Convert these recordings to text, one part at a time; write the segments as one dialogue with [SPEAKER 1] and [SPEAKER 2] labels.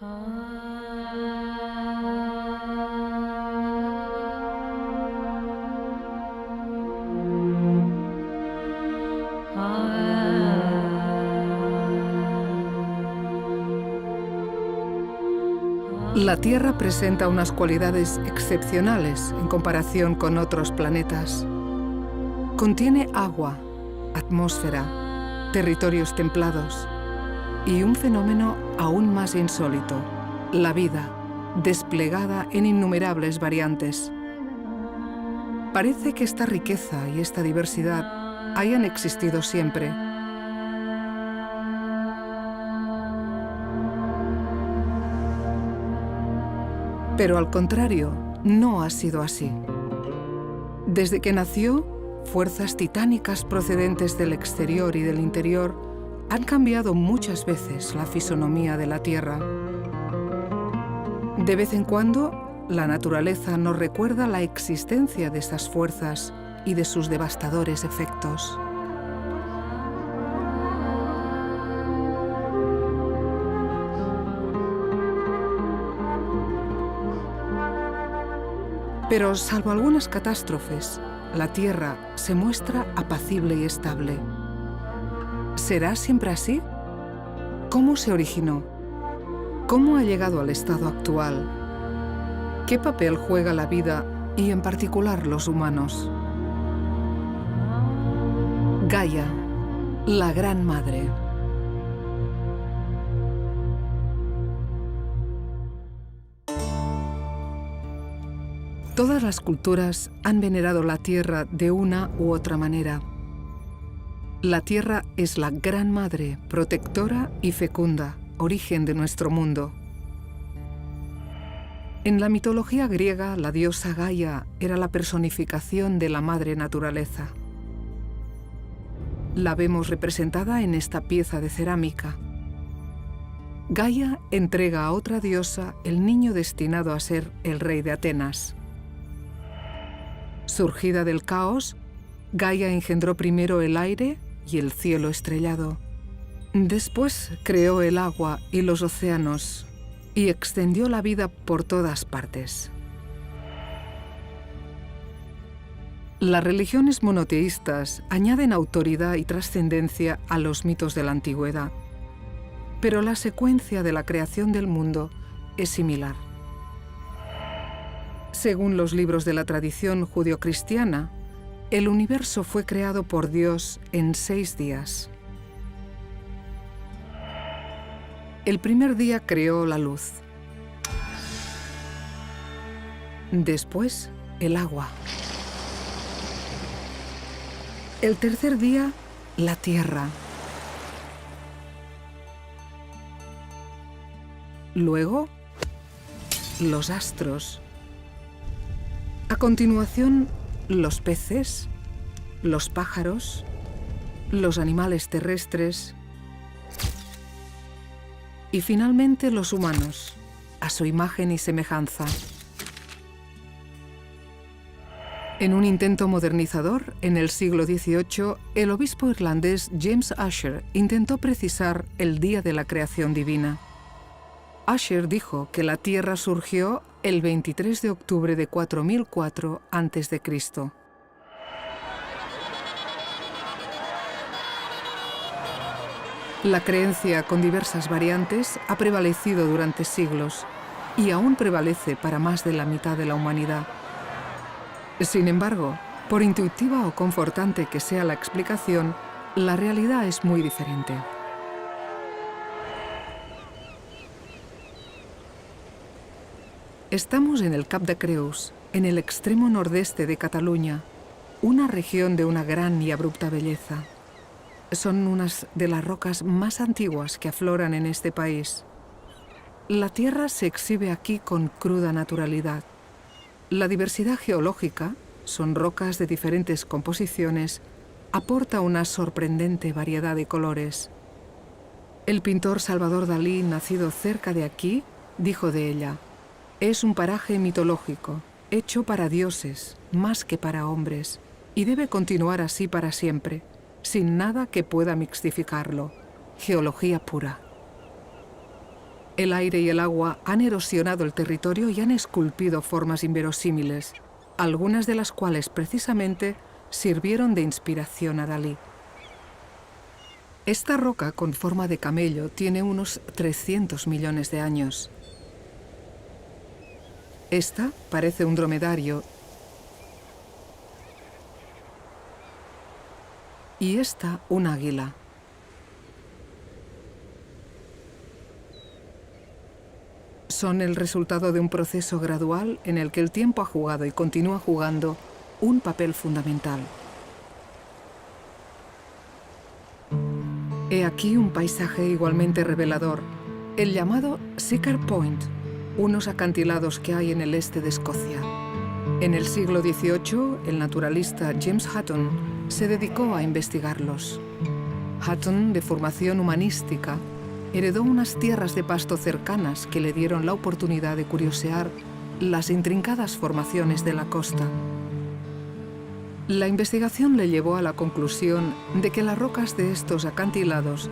[SPEAKER 1] La Tierra presenta unas cualidades excepcionales en comparación con otros planetas. Contiene agua, atmósfera, territorios templados y un fenómeno aún más insólito, la vida, desplegada en innumerables variantes. Parece que esta riqueza y esta diversidad hayan existido siempre. Pero al contrario, no ha sido así. Desde que nació, fuerzas titánicas procedentes del exterior y del interior han cambiado muchas veces la fisonomía de la Tierra. De vez en cuando, la naturaleza nos recuerda la existencia de esas fuerzas y de sus devastadores efectos. Pero salvo algunas catástrofes, la Tierra se muestra apacible y estable. ¿Será siempre así? ¿Cómo se originó? ¿Cómo ha llegado al estado actual? ¿Qué papel juega la vida y en particular los humanos? Gaia, la Gran Madre. Todas las culturas han venerado la Tierra de una u otra manera. La Tierra es la Gran Madre, protectora y fecunda, origen de nuestro mundo. En la mitología griega, la diosa Gaia era la personificación de la madre naturaleza. La vemos representada en esta pieza de cerámica. Gaia entrega a otra diosa el niño destinado a ser el rey de Atenas. Surgida del caos, Gaia engendró primero el aire y el cielo estrellado. Después creó el agua y los océanos y extendió la vida por todas partes. Las religiones monoteístas añaden autoridad y trascendencia a los mitos de la antigüedad, pero la secuencia de la creación del mundo es similar. Según los libros de la tradición judeocristiana, el universo fue creado por Dios en 6 días. El primer día creó la luz. Después, el agua. El tercer día, la tierra. Luego, los astros. A continuación, los peces, los pájaros, los animales terrestres y finalmente los humanos, a su imagen y semejanza. En un intento modernizador, en el siglo XVIII, el obispo irlandés James Ussher intentó precisar el día de la creación divina. Ussher dijo que la Tierra surgió el 23 de octubre de 4004 a.C. La creencia, con diversas variantes, ha prevalecido durante siglos y aún prevalece para más de la mitad de la humanidad. Sin embargo, por intuitiva o confortante que sea la explicación, la realidad es muy diferente. Estamos en el Cap de Creus, en el extremo nordeste de Cataluña, una región de una gran y abrupta belleza. Son unas de las rocas más antiguas que afloran en este país. La tierra se exhibe aquí con cruda naturalidad. La diversidad geológica, son rocas de diferentes composiciones, aporta una sorprendente variedad de colores. El pintor Salvador Dalí, nacido cerca de aquí, dijo de ella: es un paraje mitológico, hecho para dioses, más que para hombres, y debe continuar así para siempre, sin nada que pueda mixtificarlo. Geología pura. El aire y el agua han erosionado el territorio y han esculpido formas inverosímiles, algunas de las cuales precisamente sirvieron de inspiración a Dalí. Esta roca con forma de camello tiene unos 300 millones de años. Esta parece un dromedario y esta un águila. Son el resultado de un proceso gradual en el que el tiempo ha jugado y continúa jugando un papel fundamental. He aquí un paisaje igualmente revelador, el llamado Siccar Point, unos acantilados que hay en el este de Escocia. En el siglo XVIII, el naturalista James Hutton se dedicó a investigarlos. Hutton, de formación humanística, heredó unas tierras de pasto cercanas que le dieron la oportunidad de curiosear las intrincadas formaciones de la costa. La investigación le llevó a la conclusión de que las rocas de estos acantilados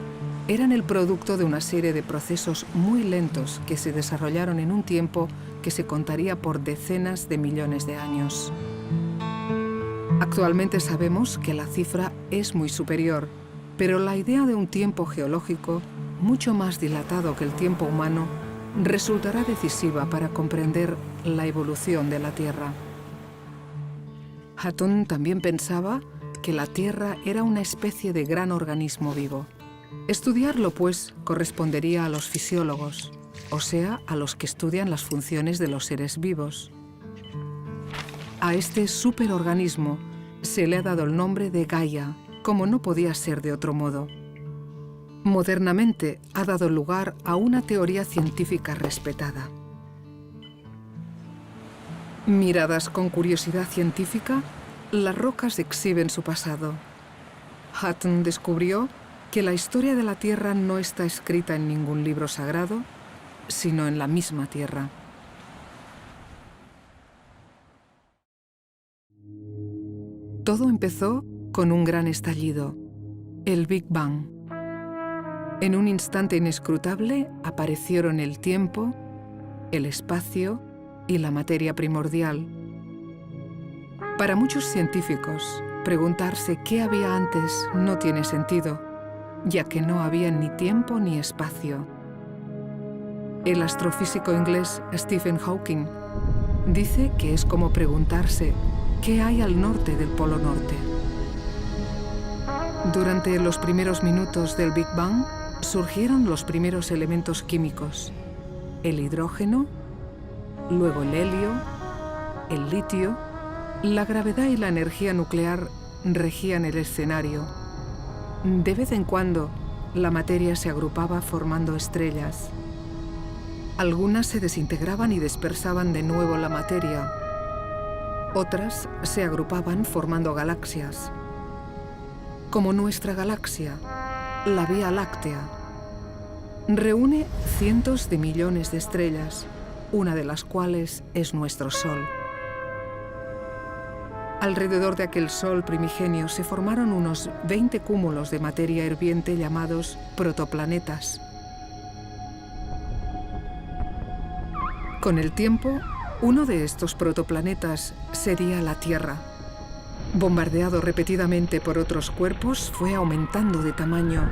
[SPEAKER 1] eran el producto de una serie de procesos muy lentos que se desarrollaron en un tiempo que se contaría por decenas de millones de años. Actualmente sabemos que la cifra es muy superior, pero la idea de un tiempo geológico mucho más dilatado que el tiempo humano resultará decisiva para comprender la evolución de la Tierra. Hutton también pensaba que la Tierra era una especie de gran organismo vivo. Estudiarlo, pues, correspondería a los fisiólogos, o sea, a los que estudian las funciones de los seres vivos. A este superorganismo se le ha dado el nombre de Gaia, como no podía ser de otro modo. Modernamente ha dado lugar a una teoría científica respetada. Miradas con curiosidad científica, las rocas exhiben su pasado. Hutton descubrió que la historia de la Tierra no está escrita en ningún libro sagrado, sino en la misma Tierra. Todo empezó con un gran estallido, el Big Bang. En un instante inescrutable aparecieron el tiempo, el espacio y la materia primordial. Para muchos científicos, preguntarse qué había antes no tiene sentido, ya que no había ni tiempo ni espacio. El astrofísico inglés Stephen Hawking dice que es como preguntarse qué hay al norte del Polo Norte. Durante los primeros minutos del Big Bang surgieron los primeros elementos químicos, el hidrógeno, luego el helio, el litio. La gravedad y la energía nuclear regían el escenario. De vez en cuando, la materia se agrupaba formando estrellas. Algunas se desintegraban y dispersaban de nuevo la materia. Otras se agrupaban formando galaxias. Como nuestra galaxia, la Vía Láctea reúne cientos de millones de estrellas, una de las cuales es nuestro Sol. Alrededor de aquel Sol primigenio se formaron unos 20 cúmulos de materia hirviente llamados protoplanetas. Con el tiempo, uno de estos protoplanetas sería la Tierra. Bombardeado repetidamente por otros cuerpos, fue aumentando de tamaño.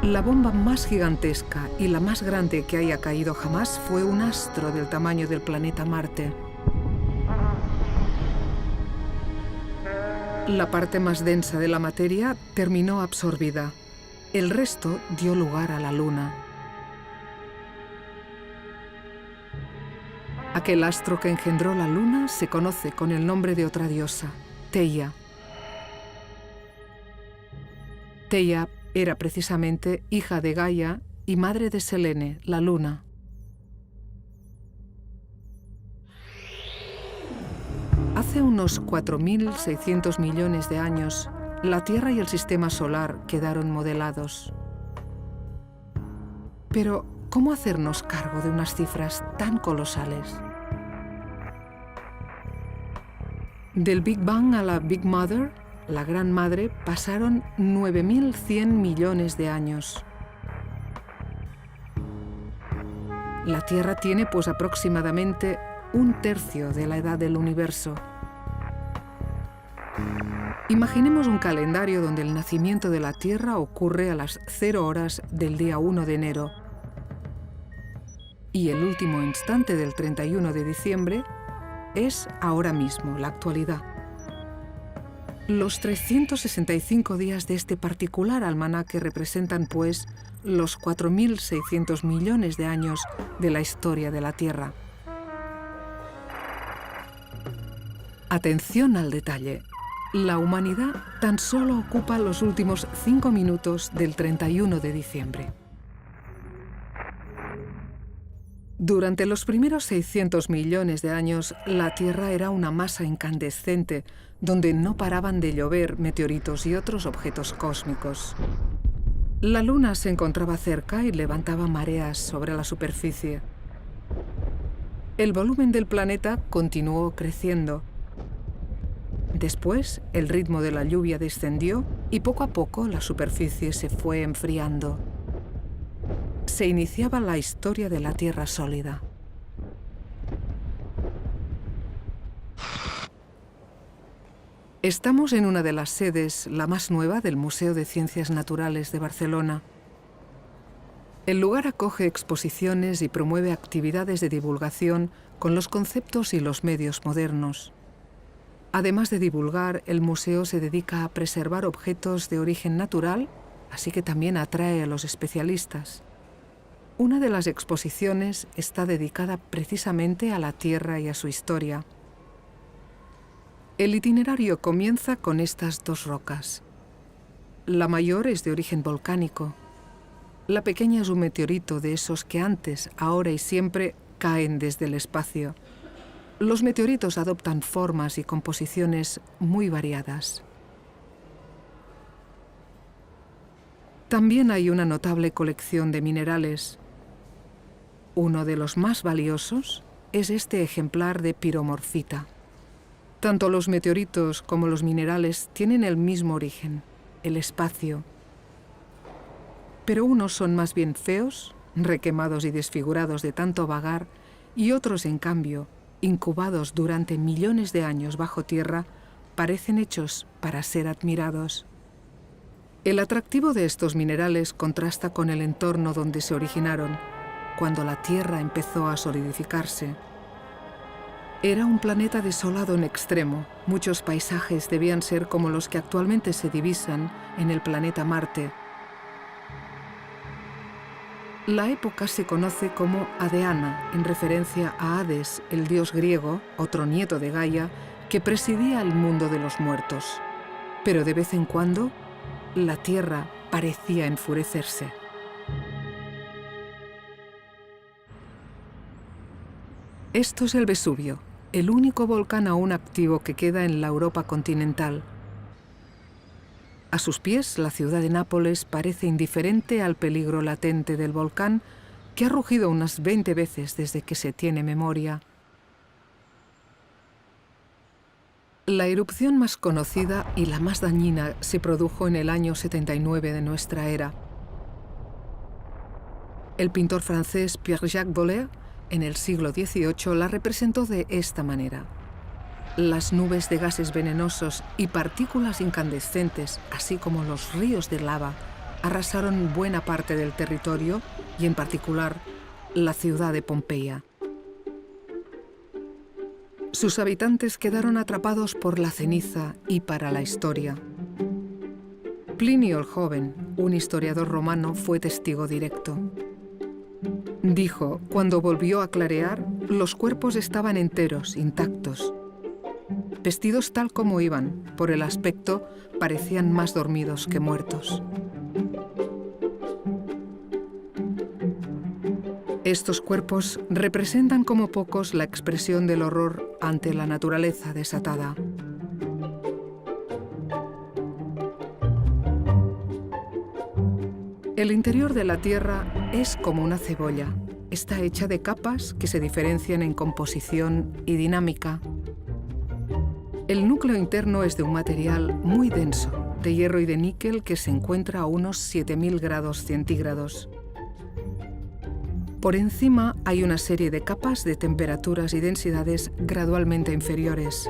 [SPEAKER 1] La bomba más gigantesca y la más grande que haya caído jamás fue un astro del tamaño del planeta Marte. La parte más densa de la materia terminó absorbida. El resto dio lugar a la Luna. Aquel astro que engendró la Luna se conoce con el nombre de otra diosa, Theia. Theia era precisamente hija de Gaia y madre de Selene, la Luna. Hace unos 4.600 millones de años, la Tierra y el Sistema Solar quedaron modelados. Pero, ¿cómo hacernos cargo de unas cifras tan colosales? Del Big Bang a la Big Mother, la Gran Madre, pasaron 9.100 millones de años. La Tierra tiene pues aproximadamente un tercio de la edad del universo. Imaginemos un calendario donde el nacimiento de la Tierra ocurre a las 0 horas del día 1 de enero y el último instante del 31 de diciembre es ahora mismo, la actualidad. Los 365 días de este particular almanaque representan, pues, los 4.600 millones de años de la historia de la Tierra. Atención al detalle. La humanidad tan solo ocupa los últimos 5 minutos del 31 de diciembre. Durante los primeros 600 millones de años, la Tierra era una masa incandescente donde no paraban de llover meteoritos y otros objetos cósmicos. La Luna se encontraba cerca y levantaba mareas sobre la superficie. El volumen del planeta continuó creciendo. Después, el ritmo de la lluvia descendió y poco a poco la superficie se fue enfriando. Se iniciaba la historia de la Tierra sólida. Estamos en una de las sedes, la más nueva, del Museo de Ciencias Naturales de Barcelona. El lugar acoge exposiciones y promueve actividades de divulgación con los conceptos y los medios modernos. Además de divulgar, el museo se dedica a preservar objetos de origen natural, así que también atrae a los especialistas. Una de las exposiciones está dedicada precisamente a la Tierra y a su historia. El itinerario comienza con estas dos rocas. La mayor es de origen volcánico. La pequeña es un meteorito de esos que antes, ahora y siempre caen desde el espacio. Los meteoritos adoptan formas y composiciones muy variadas. También hay una notable colección de minerales. Uno de los más valiosos es este ejemplar de piromorfita. Tanto los meteoritos como los minerales tienen el mismo origen, el espacio. Pero unos son más bien feos, requemados y desfigurados de tanto vagar, y otros, en cambio, incubados durante millones de años bajo tierra, parecen hechos para ser admirados. El atractivo de estos minerales contrasta con el entorno donde se originaron, cuando la Tierra empezó a solidificarse. Era un planeta desolado en extremo. Muchos paisajes debían ser como los que actualmente se divisan en el planeta Marte. La época se conoce como Adeana, en referencia a Hades, el dios griego, otro nieto de Gaia, que presidía el mundo de los muertos. Pero de vez en cuando, la Tierra parecía enfurecerse. Esto es el Vesubio, el único volcán aún activo que queda en la Europa continental. A sus pies, la ciudad de Nápoles parece indiferente al peligro latente del volcán, que ha rugido unas 20 veces desde que se tiene memoria. La erupción más conocida y la más dañina se produjo en el año 79 de nuestra era. El pintor francés Pierre-Jacques Boller, en el siglo XVIII, la representó de esta manera. Las nubes de gases venenosos y partículas incandescentes, así como los ríos de lava, arrasaron buena parte del territorio y, en particular, la ciudad de Pompeya. Sus habitantes quedaron atrapados por la ceniza y para la historia. Plinio el Joven, un historiador romano, fue testigo directo. Dijo, cuando volvió a clarear, los cuerpos estaban enteros, intactos. Vestidos tal como iban, por el aspecto, parecían más dormidos que muertos. Estos cuerpos representan como pocos la expresión del horror ante la naturaleza desatada. El interior de la Tierra es como una cebolla. Está hecha de capas que se diferencian en composición y dinámica. El núcleo interno es de un material muy denso, de hierro y de níquel, que se encuentra a unos 7000 grados centígrados. Por encima hay una serie de capas de temperaturas y densidades gradualmente inferiores.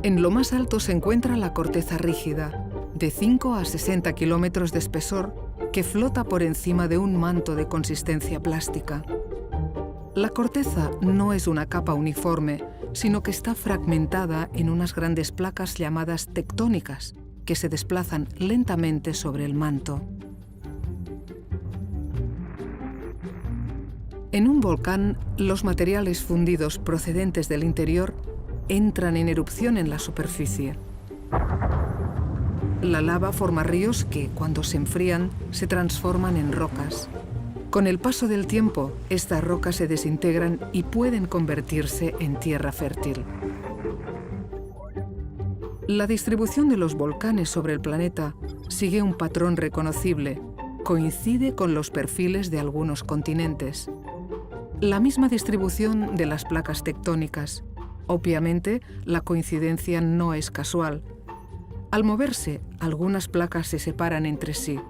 [SPEAKER 1] En lo más alto se encuentra la corteza rígida, de 5 a 60 kilómetros de espesor, que flota por encima de un manto de consistencia plástica. La corteza no es una capa uniforme, sino que está fragmentada en unas grandes placas llamadas tectónicas, que se desplazan lentamente sobre el manto. En un volcán, los materiales fundidos procedentes del interior entran en erupción en la superficie. La lava forma ríos que, cuando se enfrían, se transforman en rocas. Con el paso del tiempo, estas rocas se desintegran y pueden convertirse en tierra fértil. La distribución de los volcanes sobre el planeta sigue un patrón reconocible. Coincide con los perfiles de algunos continentes. La misma distribución de las placas tectónicas. Obviamente, la coincidencia no es casual. Al moverse, algunas placas se separan entre sí.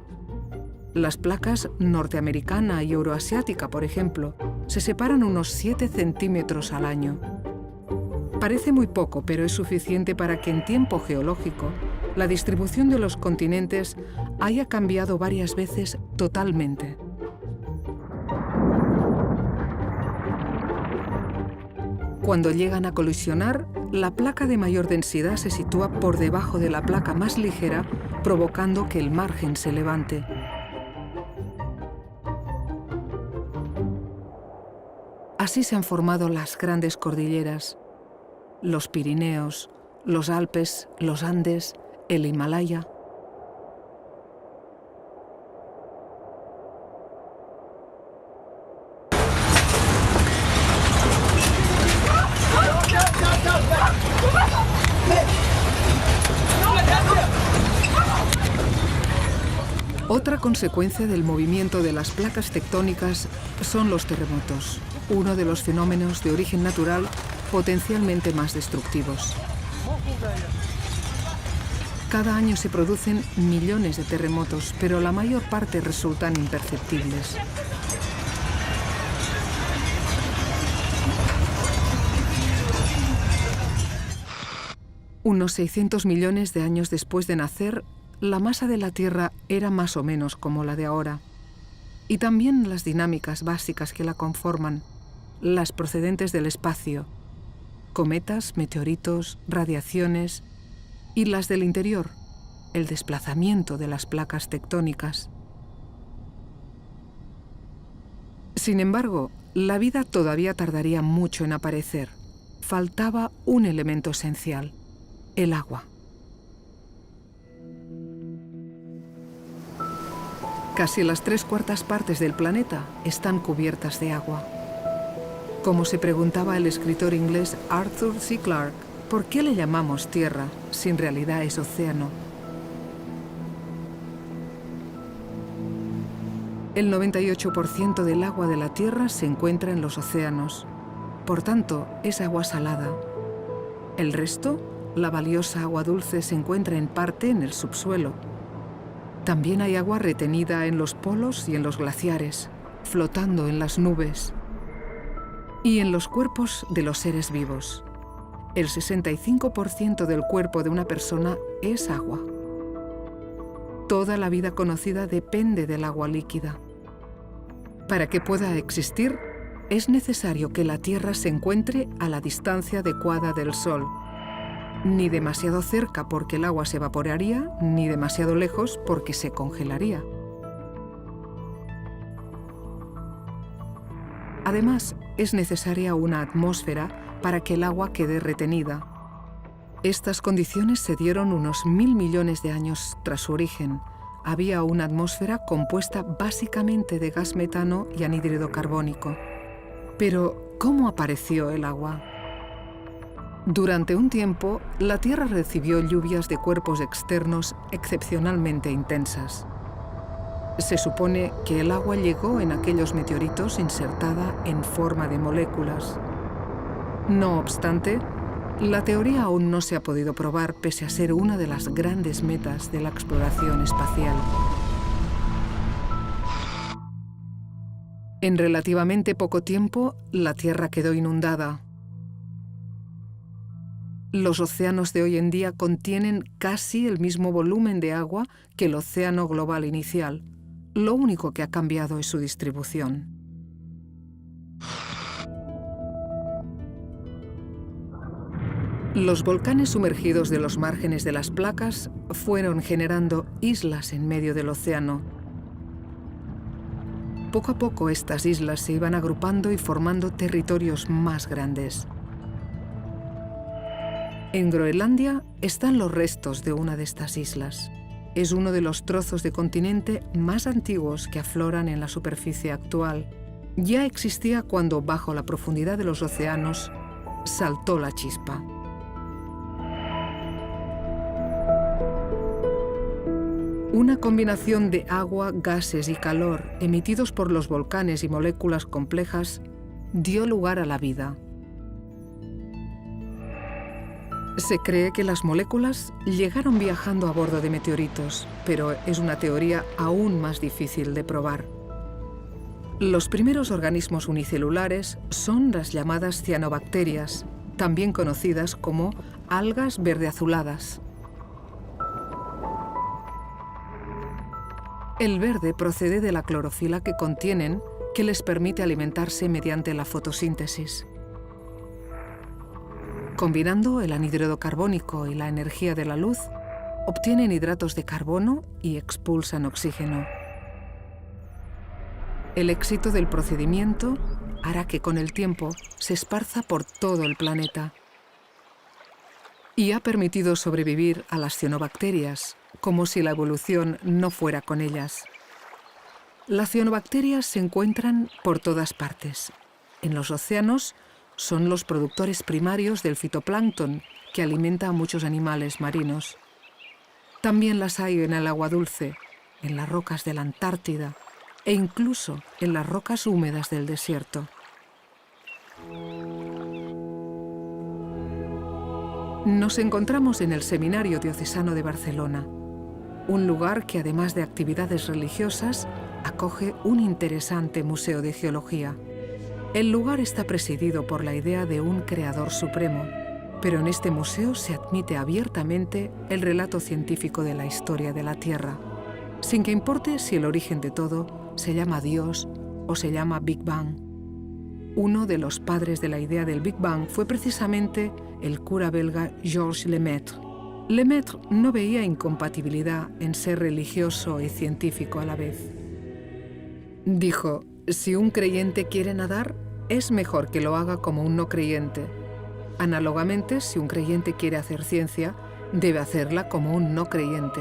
[SPEAKER 1] Las placas norteamericana y euroasiática, por ejemplo, se separan unos 7 centímetros al año. Parece muy poco, pero es suficiente para que en tiempo geológico la distribución de los continentes haya cambiado varias veces totalmente. Cuando llegan a colisionar, la placa de mayor densidad se sitúa por debajo de la placa más ligera, provocando que el margen se levante. Así se han formado las grandes cordilleras, los Pirineos, los Alpes, los Andes, el Himalaya. Otra consecuencia del movimiento de las placas tectónicas son los terremotos, uno de los fenómenos de origen natural potencialmente más destructivos. Cada año se producen millones de terremotos, pero la mayor parte resultan imperceptibles. Unos 600 millones de años después de nacer, la masa de la Tierra era más o menos como la de ahora. Y también las dinámicas básicas que la conforman, las procedentes del espacio, cometas, meteoritos, radiaciones, y las del interior, el desplazamiento de las placas tectónicas. Sin embargo, la vida todavía tardaría mucho en aparecer. Faltaba un elemento esencial, el agua. Casi las 3/4 partes del planeta están cubiertas de agua. Como se preguntaba el escritor inglés Arthur C. Clarke, ¿por qué le llamamos tierra si en realidad es océano? El 98% del agua de la Tierra se encuentra en los océanos. Por tanto, es agua salada. El resto, la valiosa agua dulce, se encuentra en parte en el subsuelo. También hay agua retenida en los polos y en los glaciares, flotando en las nubes y en los cuerpos de los seres vivos. El 65% del cuerpo de una persona es agua. Toda la vida conocida depende del agua líquida. Para que pueda existir, es necesario que la Tierra se encuentre a la distancia adecuada del Sol. Ni demasiado cerca porque el agua se evaporaría, ni demasiado lejos porque se congelaría. Además, es necesaria una atmósfera para que el agua quede retenida. Estas condiciones se dieron unos 1000 millones de años tras su origen. Había una atmósfera compuesta básicamente de gas metano y anhídrido carbónico. Pero, ¿cómo apareció el agua? Durante un tiempo, la Tierra recibió lluvias de cuerpos externos excepcionalmente intensas. Se supone que el agua llegó en aquellos meteoritos insertada en forma de moléculas. No obstante, la teoría aún no se ha podido probar pese a ser una de las grandes metas de la exploración espacial. En relativamente poco tiempo, la Tierra quedó inundada. Los océanos de hoy en día contienen casi el mismo volumen de agua que el océano global inicial. Lo único que ha cambiado es su distribución. Los volcanes sumergidos de los márgenes de las placas fueron generando islas en medio del océano. Poco a poco estas islas se iban agrupando y formando territorios más grandes. En Groenlandia están los restos de una de estas islas. Es uno de los trozos de continente más antiguos que afloran en la superficie actual. Ya existía cuando, bajo la profundidad de los océanos, saltó la chispa. Una combinación de agua, gases y calor emitidos por los volcanes y moléculas complejas dio lugar a la vida. Se cree que las moléculas llegaron viajando a bordo de meteoritos, pero es una teoría aún más difícil de probar. Los primeros organismos unicelulares son las llamadas cianobacterias, también conocidas como algas verdeazuladas. El verde procede de la clorofila que contienen, que les permite alimentarse mediante la fotosíntesis. Combinando el anhídrido carbónico y la energía de la luz, obtienen hidratos de carbono y expulsan oxígeno. El éxito del procedimiento hará que con el tiempo se esparza por todo el planeta y ha permitido sobrevivir a las cianobacterias, como si la evolución no fuera con ellas. Las cianobacterias se encuentran por todas partes. En los océanos son los productores primarios del fitoplancton, que alimenta a muchos animales marinos. También las hay en el agua dulce, en las rocas de la Antártida e incluso en las rocas húmedas del desierto. Nos encontramos en el Seminario Diocesano de Barcelona, un lugar que, además de actividades religiosas, acoge un interesante museo de geología. El lugar está presidido por la idea de un creador supremo, pero en este museo se admite abiertamente el relato científico de la historia de la Tierra, sin que importe si el origen de todo se llama Dios o se llama Big Bang. Uno de los padres de la idea del Big Bang fue precisamente el cura belga Georges Lemaitre. Lemaitre no veía incompatibilidad en ser religioso y científico a la vez. Dijo: si un creyente quiere nadar, es mejor que lo haga como un no creyente. Análogamente, si un creyente quiere hacer ciencia, debe hacerla como un no creyente.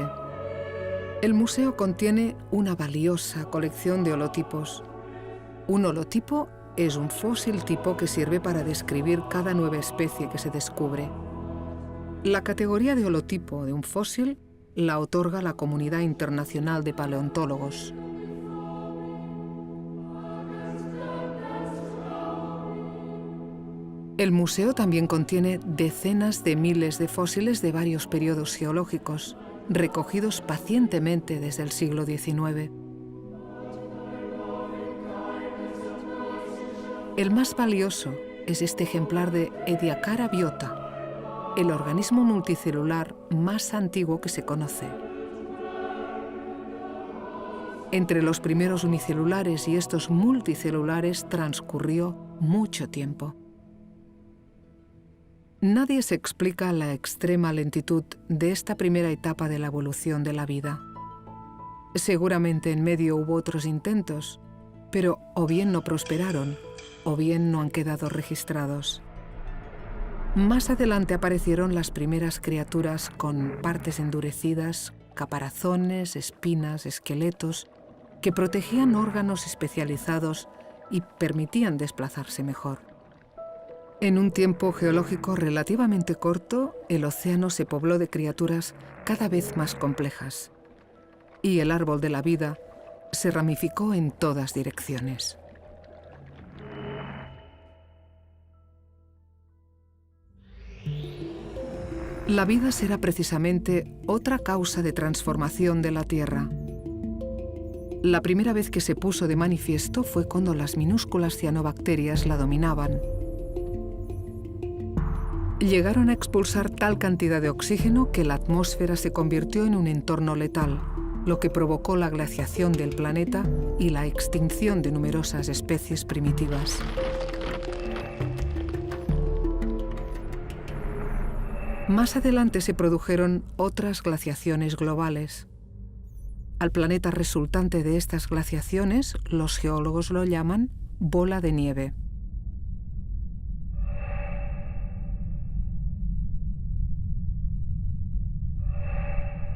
[SPEAKER 1] El museo contiene una valiosa colección de holotipos. Un holotipo es un fósil tipo que sirve para describir cada nueva especie que se descubre. La categoría de holotipo de un fósil la otorga la Comunidad Internacional de Paleontólogos. El museo también contiene decenas de miles de fósiles de varios periodos geológicos, recogidos pacientemente desde el siglo XIX. El más valioso es este ejemplar de Ediacara biota, el organismo multicelular más antiguo que se conoce. Entre los primeros unicelulares y estos multicelulares transcurrió mucho tiempo. Nadie se explica la extrema lentitud de esta primera etapa de la evolución de la vida. Seguramente en medio hubo otros intentos, pero o bien no prosperaron, o bien no han quedado registrados. Más adelante aparecieron las primeras criaturas con partes endurecidas, caparazones, espinas, esqueletos, que protegían órganos especializados y permitían desplazarse mejor. En un tiempo geológico relativamente corto, el océano se pobló de criaturas cada vez más complejas, y el árbol de la vida se ramificó en todas direcciones. La vida será precisamente otra causa de transformación de la Tierra. La primera vez que se puso de manifiesto fue cuando las minúsculas cianobacterias la dominaban. Llegaron a expulsar tal cantidad de oxígeno que la atmósfera se convirtió en un entorno letal, lo que provocó la glaciación del planeta y la extinción de numerosas especies primitivas. Más adelante se produjeron otras glaciaciones globales. Al planeta resultante de estas glaciaciones, los geólogos lo llaman bola de nieve.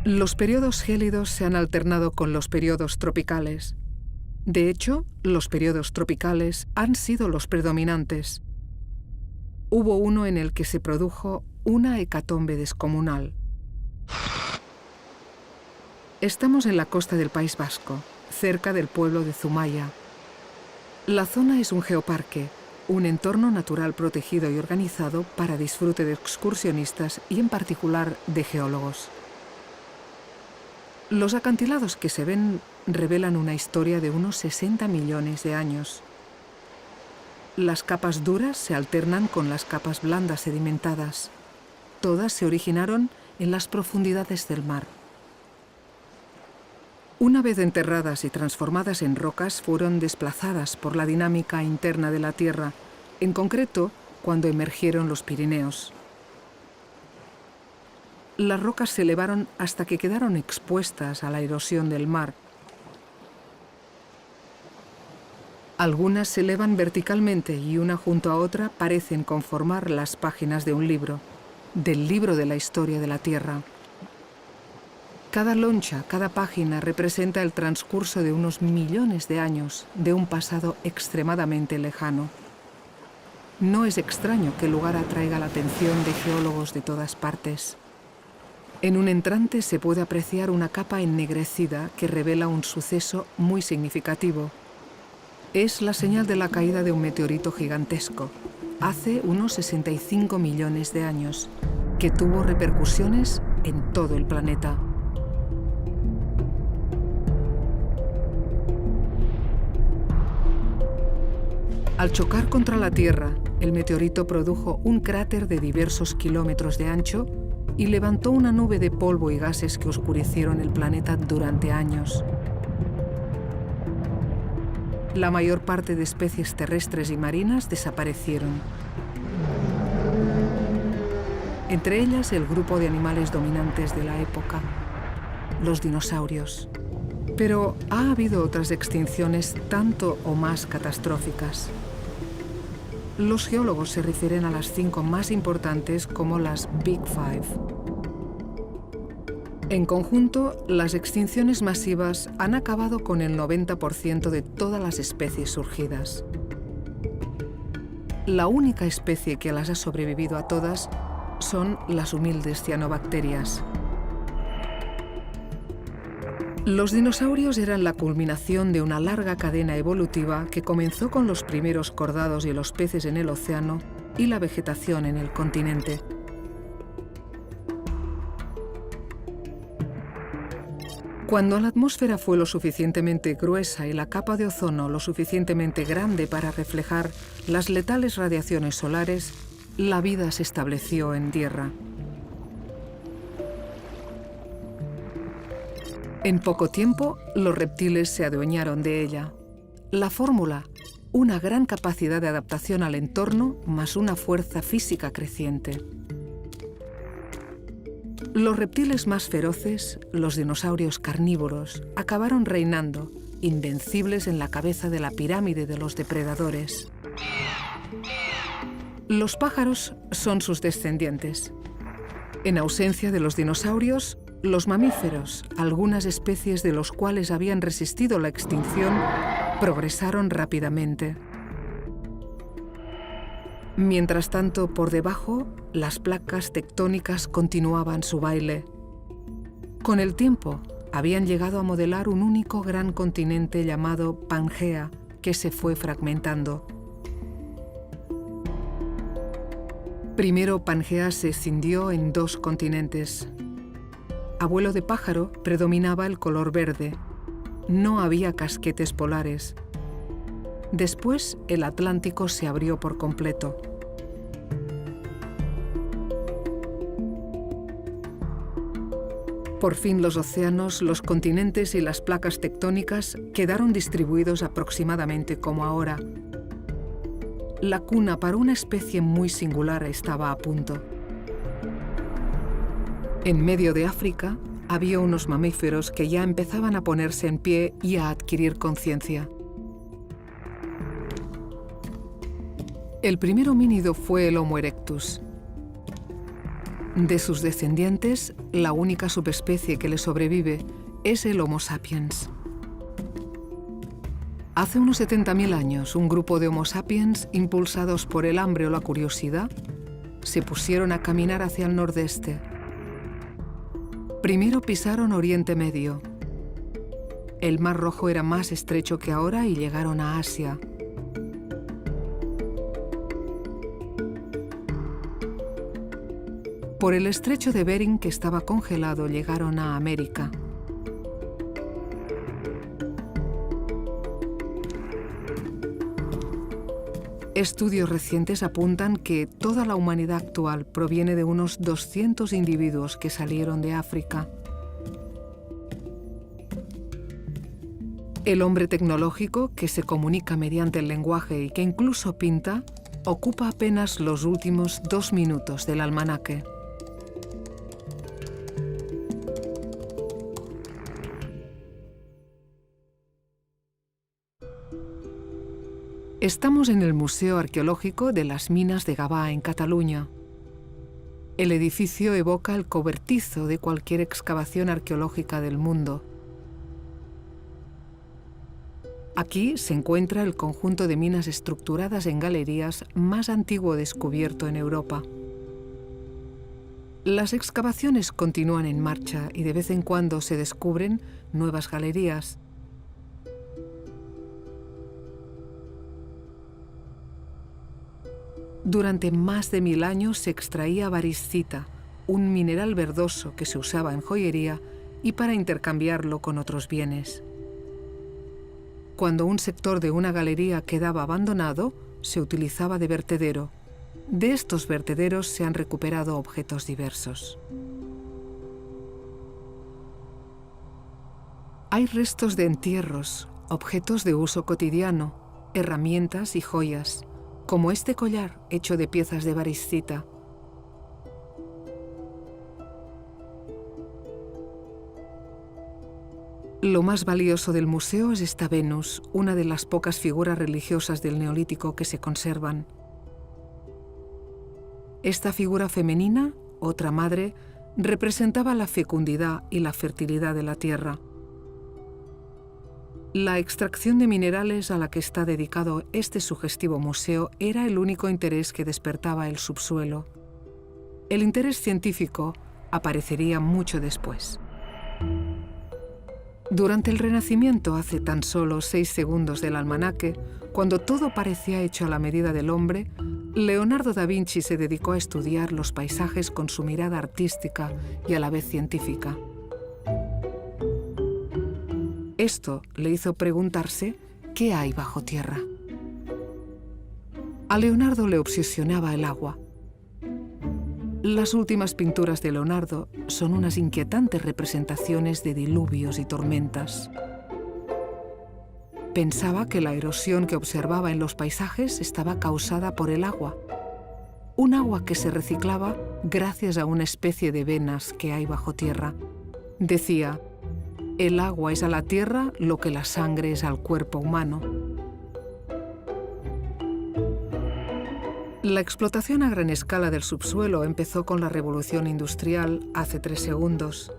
[SPEAKER 1] Los periodos gélidos se han alternado con los periodos tropicales. De hecho, los periodos tropicales han sido los predominantes. Hubo uno en el que se produjo una hecatombe descomunal. Estamos en la costa del País Vasco, cerca del pueblo de Zumaya. La zona es un geoparque, un entorno natural protegido y organizado para disfrute de excursionistas y en particular de geólogos. Los acantilados que se ven revelan una historia de unos 60 millones de años. Las capas duras se alternan con las capas blandas sedimentadas. Todas se originaron en las profundidades del mar. Una vez enterradas y transformadas en rocas, fueron desplazadas por la dinámica interna de la Tierra, en concreto cuando emergieron los Pirineos. Las rocas se elevaron hasta que quedaron expuestas a la erosión del mar. Algunas se elevan verticalmente y una junto a otra parecen conformar las páginas de un libro, del libro de la historia de la Tierra. Cada loncha, cada página representa el transcurso de unos millones de años de un pasado extremadamente lejano. No es extraño que el lugar atraiga la atención de geólogos de todas partes. En un entrante se puede apreciar una capa ennegrecida que revela un suceso muy significativo. Es la señal de la caída de un meteorito gigantesco, hace unos 65 millones de años, que tuvo repercusiones en todo el planeta. Al chocar contra la Tierra, el meteorito produjo un cráter de diversos kilómetros de ancho y levantó una nube de polvo y gases que oscurecieron el planeta durante años. La mayor parte de especies terrestres y marinas desaparecieron. Entre ellas el grupo de animales dominantes de la época, los dinosaurios. Pero ha habido otras extinciones tanto o más catastróficas. Los geólogos se refieren a las 5 más importantes como las Big Five. En conjunto, las extinciones masivas han acabado con el 90% de todas las especies surgidas. La única especie que las ha sobrevivido a todas son las humildes cianobacterias. Los dinosaurios eran la culminación de una larga cadena evolutiva que comenzó con los primeros cordados y los peces en el océano y la vegetación en el continente. Cuando la atmósfera fue lo suficientemente gruesa y la capa de ozono lo suficientemente grande para reflejar las letales radiaciones solares, la vida se estableció en tierra. En poco tiempo, los reptiles se adueñaron de ella. La fórmula, una gran capacidad de adaptación al entorno más una fuerza física creciente. Los reptiles más feroces, los dinosaurios carnívoros, acabaron reinando, invencibles en la cabeza de la pirámide de los depredadores. Los pájaros son sus descendientes. En ausencia de los dinosaurios, los mamíferos, algunas especies de los cuales habían resistido la extinción, progresaron rápidamente. Mientras tanto, por debajo, las placas tectónicas continuaban su baile. Con el tiempo, habían llegado a modelar un único gran continente llamado Pangea, que se fue fragmentando. Primero, Pangea se escindió en 2 continentes. A vuelo de pájaro predominaba el color verde. no había casquetes polares. Después, el Atlántico se abrió por completo. Por fin los océanos, los continentes y las placas tectónicas quedaron distribuidos aproximadamente como ahora. La cuna para una especie muy singular estaba a punto. En medio de África había unos mamíferos que ya empezaban a ponerse en pie y a adquirir conciencia. El primer homínido fue el Homo erectus. De sus descendientes, la única subespecie que le sobrevive es el Homo sapiens. Hace unos 70.000 años, un grupo de Homo sapiens, impulsados por el hambre o la curiosidad, se pusieron a caminar hacia el nordeste. Primero pisaron Oriente Medio. El Mar Rojo era más estrecho que ahora y llegaron a Asia. Por el estrecho de Bering, que estaba congelado, llegaron a América. Estudios recientes apuntan que toda la humanidad actual proviene de unos 200 individuos que salieron de África. El hombre tecnológico, que se comunica mediante el lenguaje y que incluso pinta, ocupa apenas los últimos 2 minutos del almanaque. Estamos en el Museo Arqueológico de las Minas de Gavà, en Cataluña. El edificio evoca el cobertizo de cualquier excavación arqueológica del mundo. Aquí se encuentra el conjunto de minas estructuradas en galerías más antiguo descubierto en Europa. Las excavaciones continúan en marcha y de vez en cuando se descubren nuevas galerías. Durante más de 1000 años se extraía variscita, un mineral verdoso que se usaba en joyería y para intercambiarlo con otros bienes. Cuando un sector de una galería quedaba abandonado, se utilizaba de vertedero. De estos vertederos se han recuperado objetos diversos. Hay restos de entierros, objetos de uso cotidiano, herramientas y joyas, como este collar hecho de piezas de variscita. Lo más valioso del museo es esta Venus, una de las pocas figuras religiosas del Neolítico que se conservan. Esta figura femenina, otra madre, representaba la fecundidad y la fertilidad de la tierra. La extracción de minerales a la que está dedicado este sugestivo museo era el único interés que despertaba el subsuelo. El interés científico aparecería mucho después. Durante el Renacimiento, hace tan solo 6 segundos del almanaque, cuando todo parecía hecho a la medida del hombre, Leonardo da Vinci se dedicó a estudiar los paisajes con su mirada artística y a la vez científica. Esto le hizo preguntarse qué hay bajo tierra. A Leonardo le obsesionaba el agua. Las últimas pinturas de Leonardo son unas inquietantes representaciones de diluvios y tormentas. Pensaba que la erosión que observaba en los paisajes estaba causada por el agua, un agua que se reciclaba gracias a una especie de venas que hay bajo tierra. Decía: el agua es a la tierra lo que la sangre es al cuerpo humano. La explotación a gran escala del subsuelo empezó con la revolución industrial hace 3 segundos.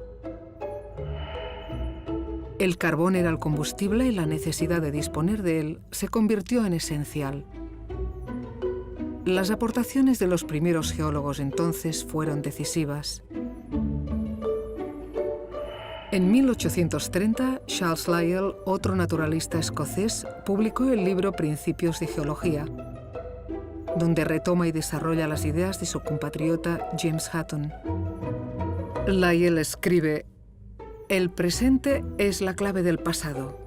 [SPEAKER 1] El carbón era el combustible y la necesidad de disponer de él se convirtió en esencial. Las aportaciones de los primeros geólogos entonces fueron decisivas. En 1830, Charles Lyell, otro naturalista escocés, publicó el libro Principios de Geología, donde retoma y desarrolla las ideas de su compatriota James Hutton. Lyell escribe: El presente es la clave del pasado.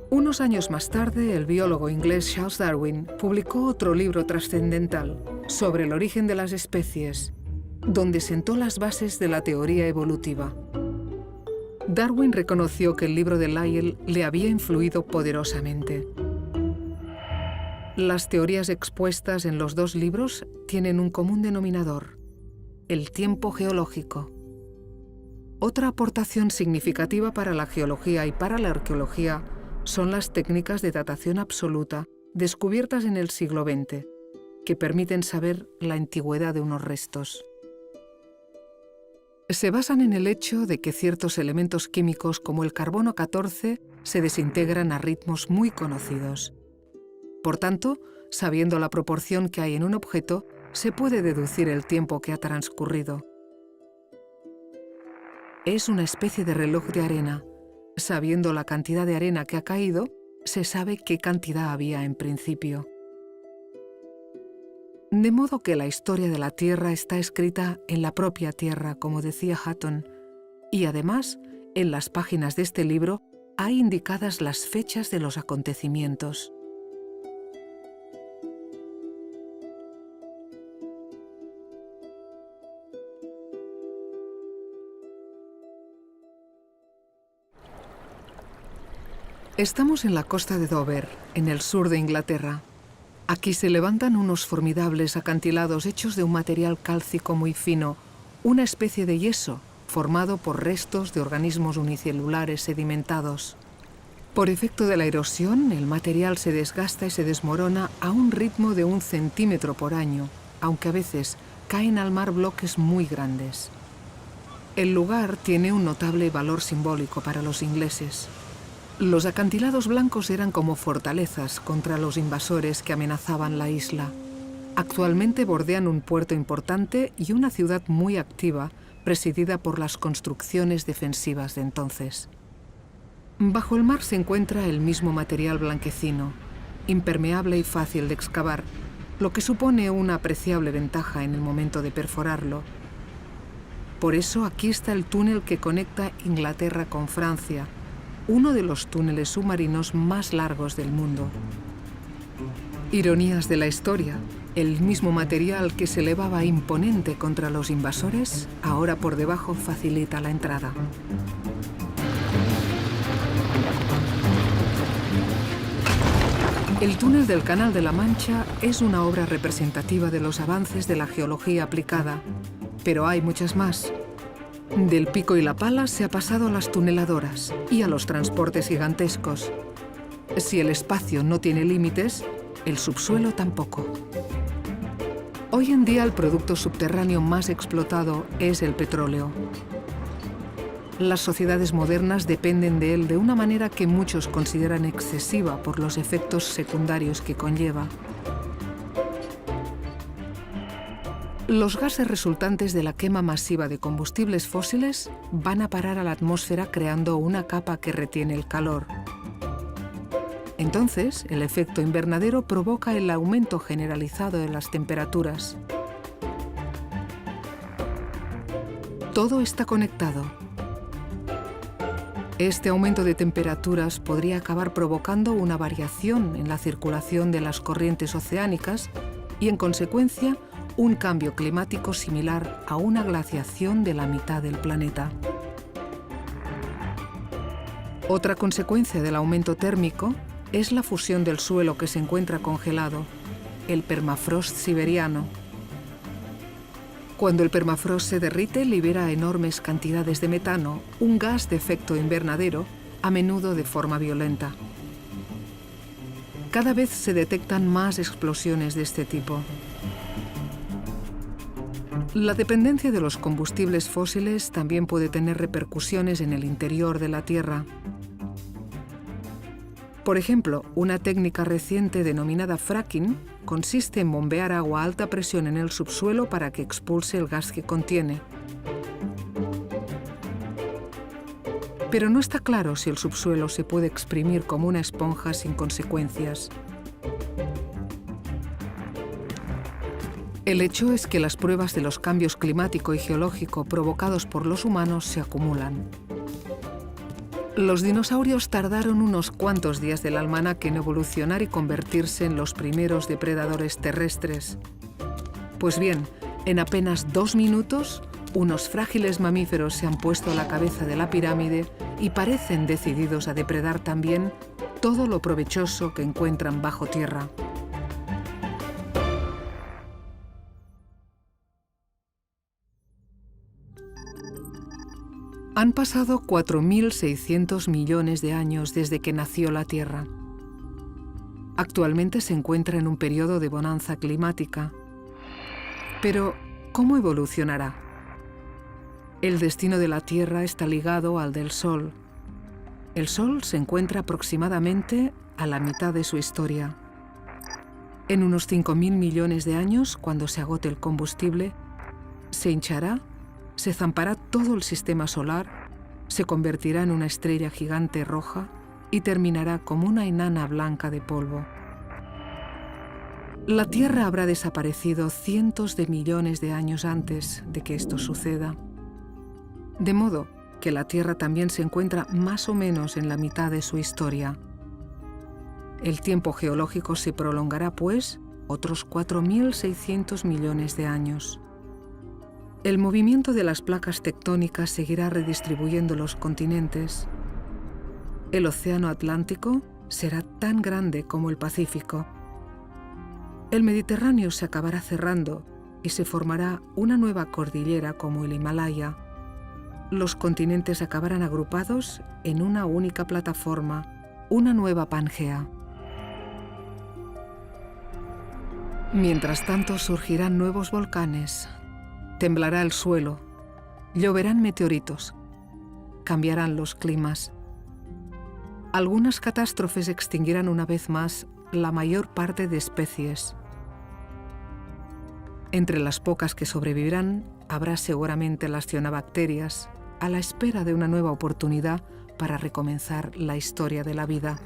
[SPEAKER 1] Unos años más tarde, el biólogo inglés Charles Darwin publicó otro libro trascendental sobre el origen de las especies, donde sentó las bases de la teoría evolutiva. Darwin reconoció que el libro de Lyell le había influido poderosamente. Las teorías expuestas en los dos libros tienen un común denominador: el tiempo geológico. Otra aportación significativa para la geología y para la arqueología son las técnicas de datación absoluta descubiertas en el siglo XX, que permiten saber la antigüedad de unos restos. Se basan en el hecho de que ciertos elementos químicos como el carbono 14 se desintegran a ritmos muy conocidos. Por tanto, sabiendo la proporción que hay en un objeto, se puede deducir el tiempo que ha transcurrido. Es una especie de reloj de arena. Sabiendo la cantidad de arena que ha caído, se sabe qué cantidad había en principio. De modo que la historia de la Tierra está escrita en la propia Tierra, como decía Hutton, y además, en las páginas de este libro hay indicadas las fechas de los acontecimientos. Estamos en la costa de Dover, en el sur de Inglaterra. Aquí se levantan unos formidables acantilados hechos de un material cálcico muy fino, una especie de yeso formado por restos de organismos unicelulares sedimentados. Por efecto de la erosión, el material se desgasta y se desmorona a un ritmo de 1 centímetro por año, aunque a veces caen al mar bloques muy grandes. El lugar tiene un notable valor simbólico para los ingleses. Los acantilados blancos eran como fortalezas contra los invasores que amenazaban la isla. Actualmente bordean un puerto importante y una ciudad muy activa, presidida por las construcciones defensivas de entonces. Bajo el mar se encuentra el mismo material blanquecino, impermeable y fácil de excavar, lo que supone una apreciable ventaja en el momento de perforarlo. Por eso aquí está el túnel que conecta Inglaterra con Francia, uno de los túneles submarinos más largos del mundo. Ironías de la historia, el mismo material que se elevaba imponente contra los invasores, ahora por debajo facilita la entrada. El túnel del Canal de la Mancha es una obra representativa de los avances de la geología aplicada, pero hay muchas más. Del pico y la pala se ha pasado a las tuneladoras y a los transportes gigantescos. Si el espacio no tiene límites, el subsuelo tampoco. Hoy en día el producto subterráneo más explotado es el petróleo. Las sociedades modernas dependen de él de una manera que muchos consideran excesiva por los efectos secundarios que conlleva. Los gases resultantes de la quema masiva de combustibles fósiles van a parar a la atmósfera creando una capa que retiene el calor. Entonces, el efecto invernadero provoca el aumento generalizado de las temperaturas. Todo está conectado. Este aumento de temperaturas podría acabar provocando una variación en la circulación de las corrientes oceánicas y, en consecuencia, un cambio climático similar a una glaciación de la mitad del planeta. Otra consecuencia del aumento térmico es la fusión del suelo que se encuentra congelado, el permafrost siberiano. Cuando el permafrost se derrite, libera enormes cantidades de metano, un gas de efecto invernadero, a menudo de forma violenta. Cada vez se detectan más explosiones de este tipo. La dependencia de los combustibles fósiles también puede tener repercusiones en el interior de la Tierra. Por ejemplo, una técnica reciente denominada fracking consiste en bombear agua a alta presión en el subsuelo para que expulse el gas que contiene. Pero no está claro si el subsuelo se puede exprimir como una esponja sin consecuencias. El hecho es que las pruebas de los cambios climático y geológico provocados por los humanos se acumulan. Los dinosaurios tardaron unos cuantos días del almanaque en evolucionar y convertirse en los primeros depredadores terrestres. Pues bien, en apenas 2 minutos, unos frágiles mamíferos se han puesto a la cabeza de la pirámide y parecen decididos a depredar también todo lo provechoso que encuentran bajo tierra. Han pasado 4.600 millones de años desde que nació la Tierra. Actualmente se encuentra en un periodo de bonanza climática. Pero, ¿cómo evolucionará? El destino de la Tierra está ligado al del Sol. El Sol se encuentra aproximadamente a la mitad de su historia. En unos 5.000 millones de años, cuando se agote el combustible, se hinchará, se zampará todo el sistema solar, se convertirá en una estrella gigante roja y terminará como una enana blanca de polvo. La Tierra habrá desaparecido cientos de millones de años antes de que esto suceda. De modo que la Tierra también se encuentra más o menos en la mitad de su historia. El tiempo geológico se prolongará, pues, otros 4.600 millones de años. El movimiento de las placas tectónicas seguirá redistribuyendo los continentes. El océano Atlántico será tan grande como el Pacífico. El Mediterráneo se acabará cerrando y se formará una nueva cordillera como el Himalaya. Los continentes acabarán agrupados en una única plataforma, una nueva Pangea. Mientras tanto surgirán nuevos volcanes. Temblará el suelo, lloverán meteoritos, cambiarán los climas. Algunas catástrofes extinguirán una vez más la mayor parte de especies. Entre las pocas que sobrevivirán, habrá seguramente las cianobacterias, a la espera de una nueva oportunidad para recomenzar la historia de la vida.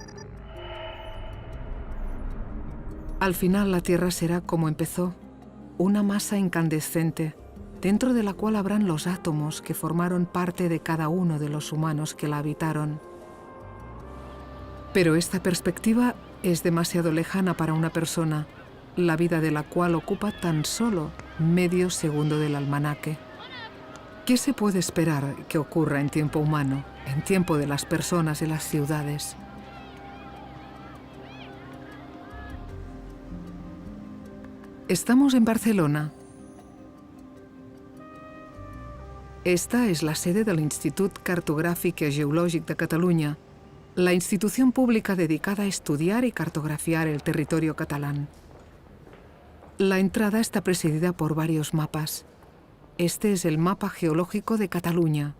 [SPEAKER 1] Al final la Tierra será como empezó, una masa incandescente, dentro de la cual habrán los átomos que formaron parte de cada uno de los humanos que la habitaron. Pero esta perspectiva es demasiado lejana para una persona, la vida de la cual ocupa tan solo medio segundo del almanaque. ¿Qué se puede esperar que ocurra en tiempo humano, en tiempo de las personas y las ciudades? Estamos en Barcelona. Esta és la sede de l'Institut Cartogràfic i Geològic de Catalunya, la institución pública dedicada a estudiar y cartografiar el territorio catalán. La entrada está presidida por varios mapas. Este es el mapa geológico de Cataluña.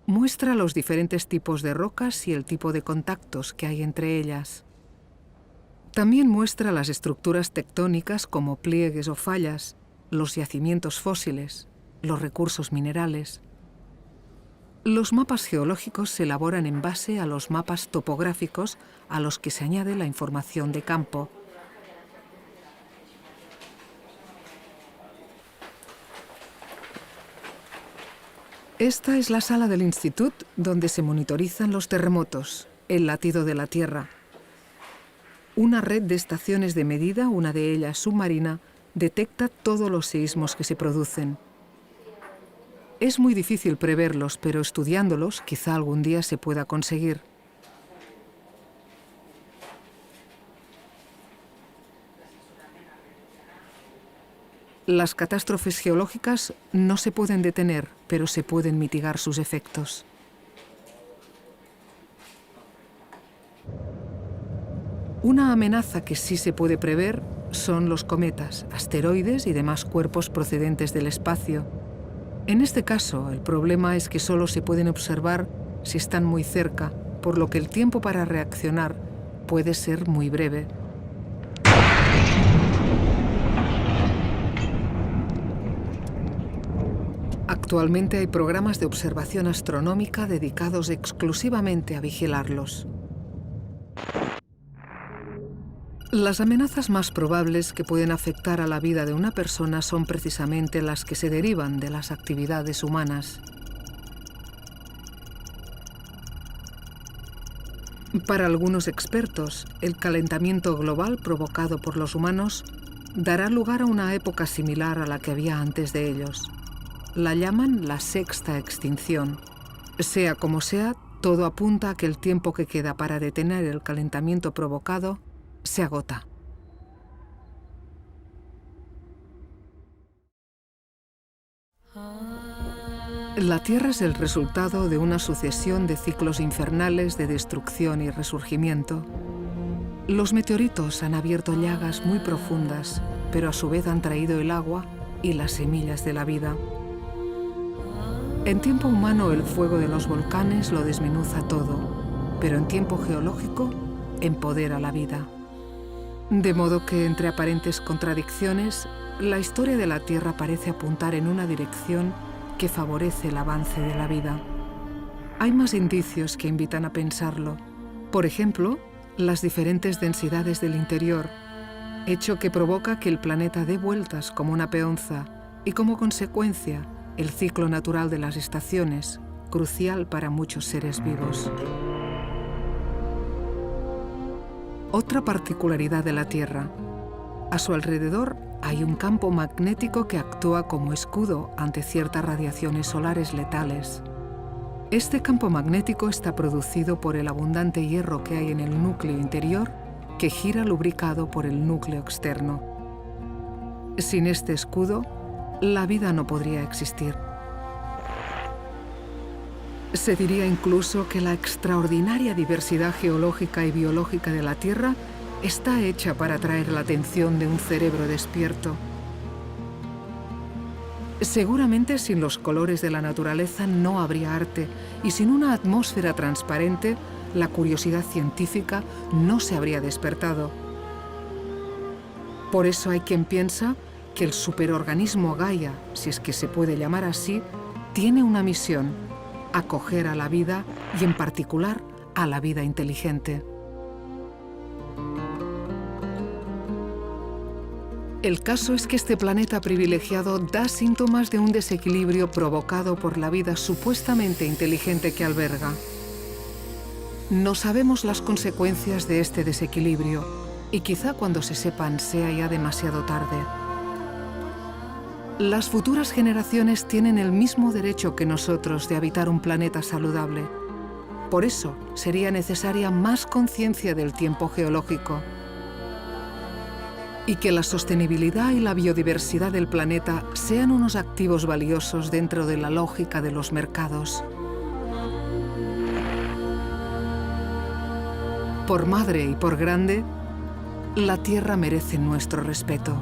[SPEAKER 1] Muestra los diferentes tipos de rocas y el tipo de contactos que hay entre ellas. También muestra las estructuras tectónicas como pliegues o fallas, los yacimientos fósiles, los recursos minerales. Los mapas geológicos se elaboran en base a los mapas topográficos a los que se añade la información de campo. Esta es la sala del Institut donde se monitorizan los terremotos, el latido de la Tierra. Una red de estaciones de medida, una de ellas submarina, detecta todos los seísmos que se producen. Es muy difícil preverlos, pero estudiándolos quizá algún día se pueda conseguir. Las catástrofes geológicas no se pueden detener, pero se pueden mitigar sus efectos. Una amenaza que sí se puede prever son los cometas, asteroides y demás cuerpos procedentes del espacio. En este caso, el problema es que solo se pueden observar si están muy cerca, por lo que el tiempo para reaccionar puede ser muy breve. Actualmente hay programas de observación astronómica dedicados exclusivamente a vigilarlos. Las amenazas más probables que pueden afectar a la vida de una persona son precisamente las que se derivan de las actividades humanas. Para algunos expertos, el calentamiento global provocado por los humanos dará lugar a una época similar a la que había antes de ellos. La llaman la sexta extinción. Sea como sea, todo apunta a que el tiempo que queda para detener el calentamiento provocado se agota. La Tierra es el resultado de una sucesión de ciclos infernales de destrucción y resurgimiento. Los meteoritos han abierto llagas muy profundas, pero a su vez han traído el agua y las semillas de la vida. En tiempo humano, el fuego de los volcanes lo desmenuza todo, pero en tiempo geológico empodera la vida. De modo que, entre aparentes contradicciones, la historia de la Tierra parece apuntar en una dirección que favorece el avance de la vida. Hay más indicios que invitan a pensarlo. Por ejemplo, las diferentes densidades del interior, hecho que provoca que el planeta dé vueltas como una peonza y, como consecuencia, el ciclo natural de las estaciones, crucial para muchos seres vivos. Otra particularidad de la Tierra. A su alrededor hay un campo magnético que actúa como escudo ante ciertas radiaciones solares letales. Este campo magnético está producido por el abundante hierro que hay en el núcleo interior, que gira lubricado por el núcleo externo. Sin este escudo, la vida no podría existir. Se diría incluso que la extraordinaria diversidad geológica y biológica de la Tierra está hecha para atraer la atención de un cerebro despierto. Seguramente sin los colores de la naturaleza no habría arte, y sin una atmósfera transparente, la curiosidad científica no se habría despertado. Por eso hay quien piensa que el superorganismo Gaia, si es que se puede llamar así, tiene una misión: acoger a la vida y, en particular, a la vida inteligente. El caso es que este planeta privilegiado da síntomas de un desequilibrio provocado por la vida supuestamente inteligente que alberga. No sabemos las consecuencias de este desequilibrio, y quizá cuando se sepan sea ya demasiado tarde. Las futuras generaciones tienen el mismo derecho que nosotros de habitar un planeta saludable. Por eso sería necesaria más conciencia del tiempo geológico, y que la sostenibilidad y la biodiversidad del planeta sean unos activos valiosos dentro de la lógica de los mercados. Por madre y por grande, la Tierra merece nuestro respeto.